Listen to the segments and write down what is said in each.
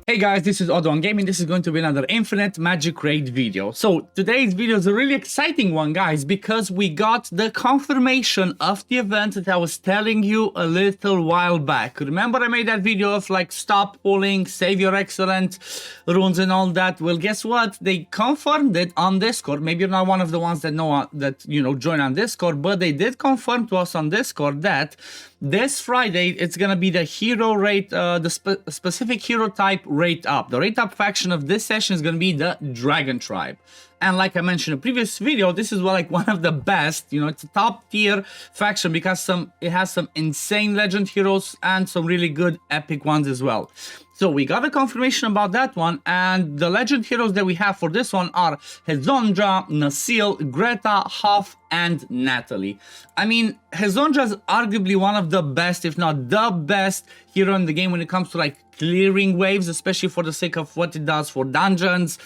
Hey guys, this is Odo on Gaming. This is going to be another Infinite Magicraid video. So today's video is a really exciting one, guys, because we got the confirmation of the event that I was telling you a little while back. Remember I made that video of like stop pulling, save your excellent runes and all that? Well, guess what? They confirmed it on Discord. Maybe you're not one of the ones that know that, join on Discord, but they did confirm to us on Discord that this Friday, it's going to be the hero rate, specific hero type rate up. The rate up faction of this session is going to be the Dragon Tribe. And like I mentioned in a previous video, this is one of the best, it's a top tier faction because it has some insane legend heroes and some really good epic ones as well. So we got a confirmation about that one, and the legend heroes that we have for this one are Hezondra, Nasil, Greta, Hoff, and Natalie. I mean, Hezondra is arguably one of the best, if not the best hero in the game when it comes to like clearing waves, especially for the sake of what it does for dungeons,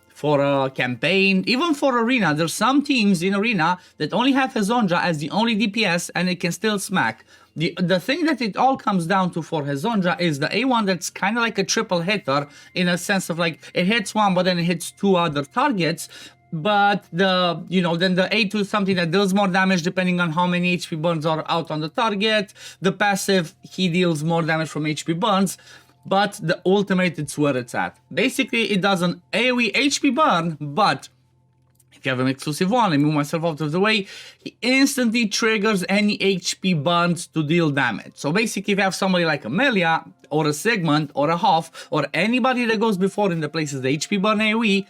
for a campaign, even for arena. There's some teams in arena that only have Hezondra as the only DPS and it can still smack. The thing that it all comes down to for Hezondra is the A1 that's kind of like a triple hitter in a sense of like it hits one but then it hits two other targets. But then the A2 is something that deals more damage depending on how many HP burns are out on the target. The passive, he deals more damage from HP burns. But the ultimate, it's where it's at. Basically, it does an AoE HP burn, but if you have an exclusive one, I move myself out of the way, he instantly triggers any HP burns to deal damage. So basically, if you have somebody like Amelia, or a Sigmund, or a Hoff, or anybody that goes before in the places the HP burn AoE,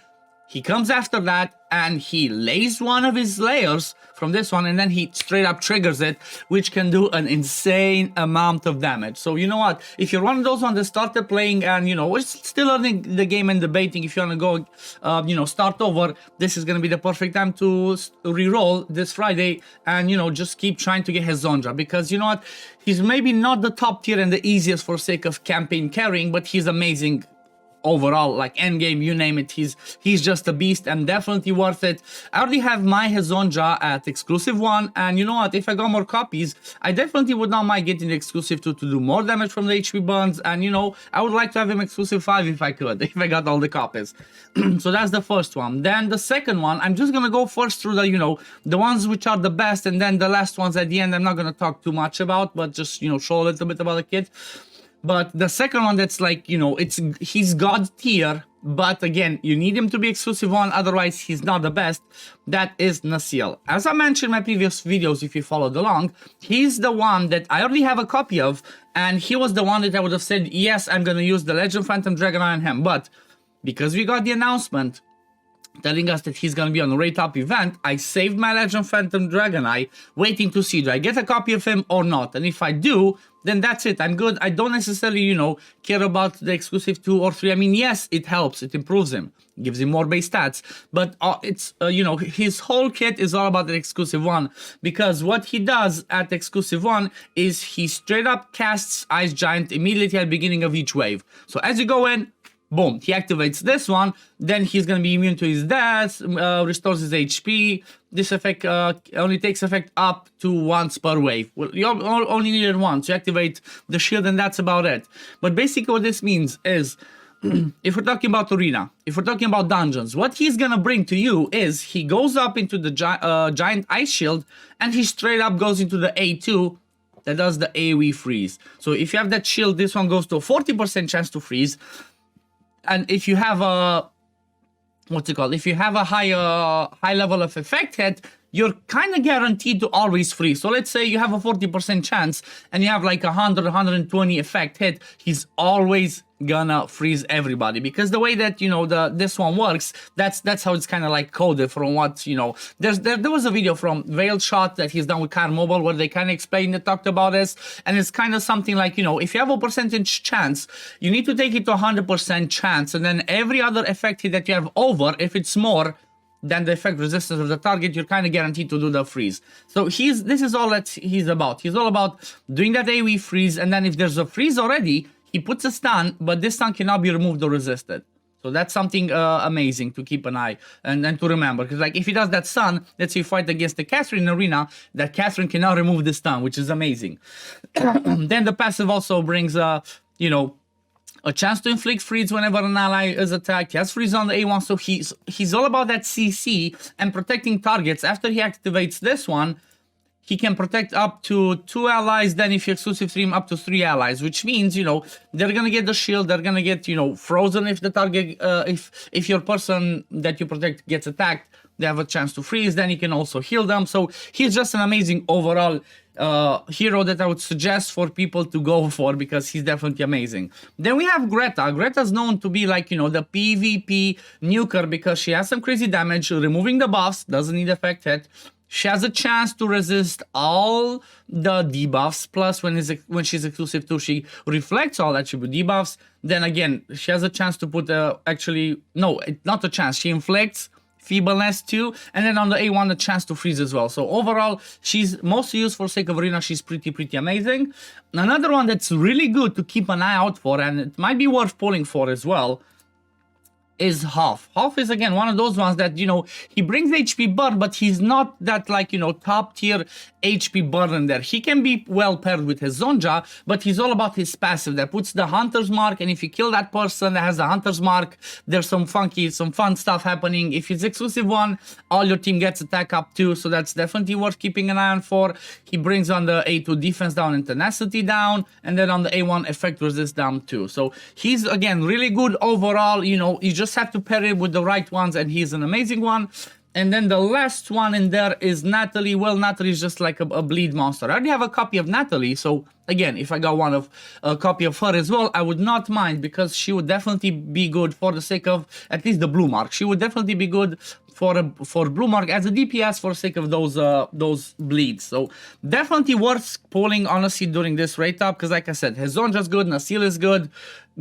he comes after that and he lays one of his layers from this one and then he straight up triggers it, which can do an insane amount of damage. So you know what, if you're one of those ones that started playing and we're still learning the game and debating if you want to go start over, this is going to be the perfect time to re-roll this Friday and just keep trying to get Hezondra, because you know what, he's maybe not the top tier and the easiest for sake of campaign carrying, but he's amazing overall, like endgame, you name it, he's just a beast and definitely worth it. I already have my Hezondra at exclusive 1, and you know what, if I got more copies, I definitely would not mind getting the exclusive 2 to do more damage from the HP burns, and I would like to have him exclusive 5 if I could, if I got all the copies. So that's the first one. Then the second one, I'm just gonna go first through the, the ones which are the best, and then the last ones at the end I'm not gonna talk too much about, but just, show a little bit about the kit. But the second one, that's like, he's God tier, but again, you need him to be exclusive 1, otherwise he's not the best. That is Nasil. As I mentioned in my previous videos, if you followed along, he's the one that I already have a copy of, and he was the one that I would have said, yes, I'm gonna use the Legend Phantom Dragon Eye on him, but because we got the announcement telling us that he's gonna be on a rate up event, I saved my Legend Phantom Dragon Eye, waiting to see, do I get a copy of him or not? And if I do, then that's it, I'm good. I don't necessarily, care about the exclusive 2 or 3. I mean, yes, it helps, it improves him, gives him more base stats, but it's, his whole kit is all about the exclusive 1, because what he does at exclusive 1 is he straight up casts Ice Giant immediately at the beginning of each wave. So as you go in, boom, he activates this one, then he's going to be immune to his death, restores his HP. This effect only takes effect up to once per wave. Well, you only need it once. You activate the shield and that's about it. But basically what this means is, if we're talking about arena, if we're talking about dungeons, what he's going to bring to you is he goes up into the giant ice shield and he straight up goes into the A2 that does the AoE freeze. So if you have that shield, this one goes to a 40% chance to freeze. And if you have a, if you have a high level of effect hit, you're kind of guaranteed to always freeze. So let's say you have a 40% chance and you have like 100, 120 effect hit, he's always gonna freeze everybody, because the way that this one works, that's how it's kind of like coded from what there was a video from Veiled Shot that he's done with Car Mobile where they kind of explained it, talked about this, and it's kind of something like if you have a percentage chance, you need to take it to 100% chance, and then every other effect hit that you have over, if it's more than the effect resistance of the target, you're kind of guaranteed to do the freeze. So this is all that he's about. He's all about doing that AoE freeze, and then if there's a freeze already, he puts a stun, but this stun cannot be removed or resisted. So that's something amazing to keep an eye and to remember. Because like if he does that stun, let's say you fight against the Catherine in arena, that Catherine cannot remove the stun, which is amazing. Then the passive also brings, a chance to inflict freeze whenever an ally is attacked. He has freeze on the A1, so he's all about that CC and protecting targets. After he activates this one, he can protect up to 2 allies, then if you exclusive stream up to 3 allies, which means, you know, they're gonna get the shield, they're gonna get, you know, frozen if the target, if your person that you protect gets attacked, they have a chance to freeze, then you can also heal them. So he's just an amazing overall hero that I would suggest for people to go for, because he's definitely amazing. Then we have Greta. Greta's known to be like, you know, the PvP nuker because she has some crazy damage, removing the buffs, doesn't need effect hit. She has a chance to resist all the debuffs, plus when she's exclusive too, she reflects all attribute debuffs. Then again, she has a chance to put actually, no, not a chance, she inflicts feebleness too, and then on the A1 a chance to freeze as well. So overall, she's mostly used for sake of arena. She's pretty amazing. Another one that's really good to keep an eye out for, and it might be worth pulling for as well, is Hoff. Hoff is again one of those ones that, you know, he brings HP burn, but he's not that, like, you know, top tier HP burn in there. He can be well paired with his Zonja, but he's all about his passive that puts the Hunter's Mark, and if you kill that person that has the Hunter's Mark, there's some fun stuff happening. If it's exclusive one, all your team gets attack up too, so that's definitely worth keeping an eye on for. He brings on the A2 defense down and tenacity down, and then on the A1 effect resist down too. So he's again really good overall. You know, you just have to pair it with the right ones, and he's an amazing one. And then the last one in there is Natalie. Well, Natalie is just like a bleed monster. I already have a copy of Natalie, so again, if I got a copy of her as well, I would not mind, because she would definitely be good for the sake of at least the blue mark. She would definitely be good for blue mark as a DPS for the sake of those bleeds. So definitely worth pulling honestly during this rate up, because like I said, his Zonja's good, Nasil is good,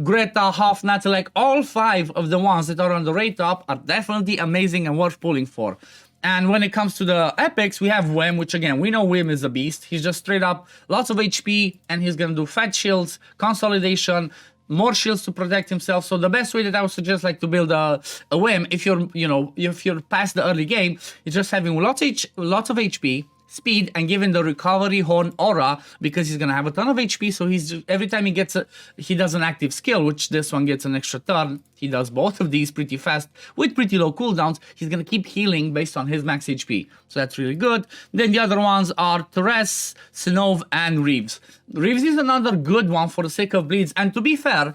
Greta, Hoff, Natalie, like all 5 of the ones that are on the rate up are definitely amazing and worth pulling for. And when it comes to the epics, we have Wim, which again, we know Wim is a beast. He's just straight up lots of HP, and he's gonna do fat shields, consolidation, more shields to protect himself. So the best way that I would suggest, like, to build a Wim, if you're, you know, if you're past the early game, is just having lots of HP, speed, and giving the recovery horn aura, because he's gonna have a ton of HP. So he's just, every time he does an active skill, which this one gets an extra turn. He does both of these pretty fast with pretty low cooldowns. He's gonna keep healing based on his max HP, so that's really good. Then the other ones are Therese, Sinov, and Reeves. Reeves is another good one for the sake of bleeds, and to be fair,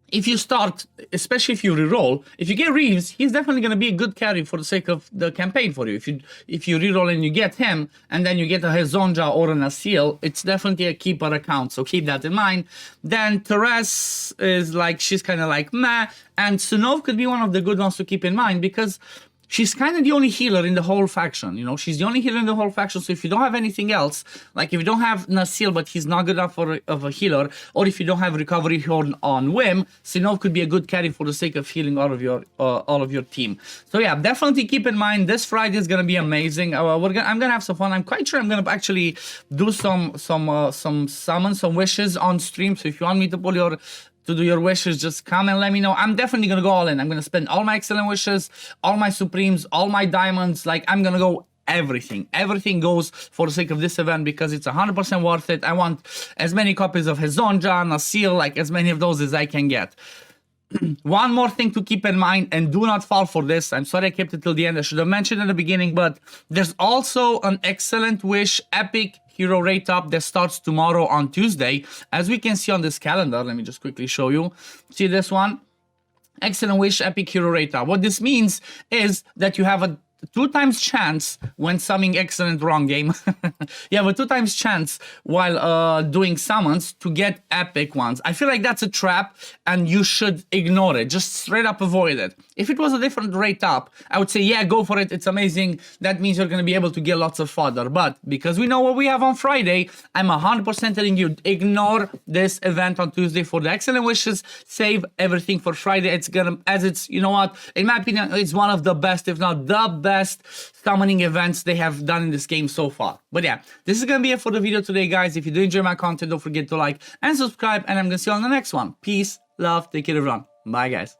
if you start, especially if you reroll, if you get Reeves, he's definitely going to be a good carry for the sake of the campaign for you. If you reroll and you get him, and then you get a Zonja or a Nasil, it's definitely a keeper account, so keep that in mind. Then Therese is like, she's kind of like meh, and Sunov could be one of the good ones to keep in mind, because she's kind of the only healer in the whole faction, you know? She's the only healer in the whole faction, so if you don't have anything else, like if you don't have Nasil, but he's not good enough of a healer, or if you don't have Recovery Horn on Wim, Sinov could be a good carry for the sake of healing all of your team. So yeah, definitely keep in mind, this Friday is gonna be amazing. I'm gonna have some fun. I'm quite sure I'm gonna actually do some summons, some wishes on stream, so if you want me to do your wishes, just come and let me know. I'm definitely gonna go all in. I'm gonna spend all my excellent wishes, all my supremes, all my diamonds. Like, I'm gonna go everything. Everything goes for the sake of this event, because it's 100% worth it. I want as many copies of his Zonja, Nasil, like as many of those as I can get. One more thing to keep in mind, and do not fall for this. I'm sorry I kept it till the end. I should have mentioned at the beginning, but there's also an Excellent Wish epic hero rate up that starts tomorrow on Tuesday. As we can see on this calendar, let me just quickly show you. See this one? Excellent Wish epic hero rate up. What this means is that you have a 2 times chance when summoning excellent wrong game. You have a 2 times chance while doing summons to get epic ones. I feel like that's a trap, and you should ignore it. Just straight up avoid it. If it was a different rate up, I would say, yeah, go for it. It's amazing. That means you're going to be able to get lots of fodder. But because we know what we have on Friday, I'm 100% telling you, ignore this event on Tuesday for the excellent wishes. Save everything for Friday. It's gonna, as it's, you know what, in my opinion, it's one of the best, if not the best summoning events they have done in this game so far. But yeah, this is gonna be it for the video today, guys. If you do enjoy my content, don't forget to like and subscribe, and I'm gonna see you on the next one. Peace, love, take care everyone. Bye, guys.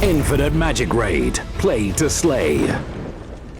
Infinite Magicraid. Play to slay.